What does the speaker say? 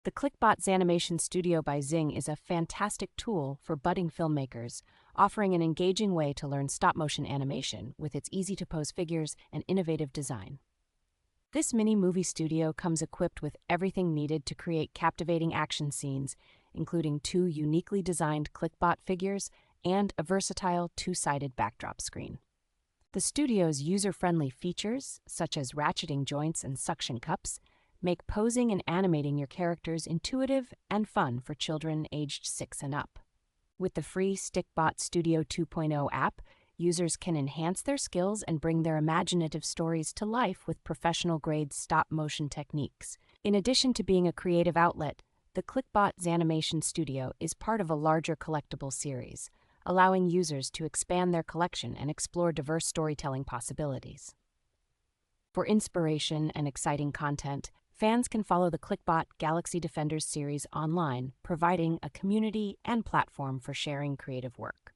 The Klikbot Zanimation Studio by Zing is a fantastic tool for budding filmmakers, offering an engaging way to learn stop-motion animation with its easy-to-pose figures and innovative design. This mini-movie studio comes equipped with everything needed to create captivating action scenes, including 2 uniquely designed Klikbot figures and a versatile 2-sided backdrop screen. The studio's user-friendly features, such as ratcheting joints and suction cups, make posing and animating your characters intuitive and fun for children aged 6 and up. With the free Stikbot Studio 2.0 app, users can enhance their skills and bring their imaginative stories to life with professional-grade stop-motion techniques. In addition to being a creative outlet, the Klikbot Zanimation Studio is part of a larger collectible series, allowing users to expand their collection and explore diverse storytelling possibilities. For inspiration and exciting content, fans can follow the Klikbot Galaxy Defenders series online, providing a community and platform for sharing creative work.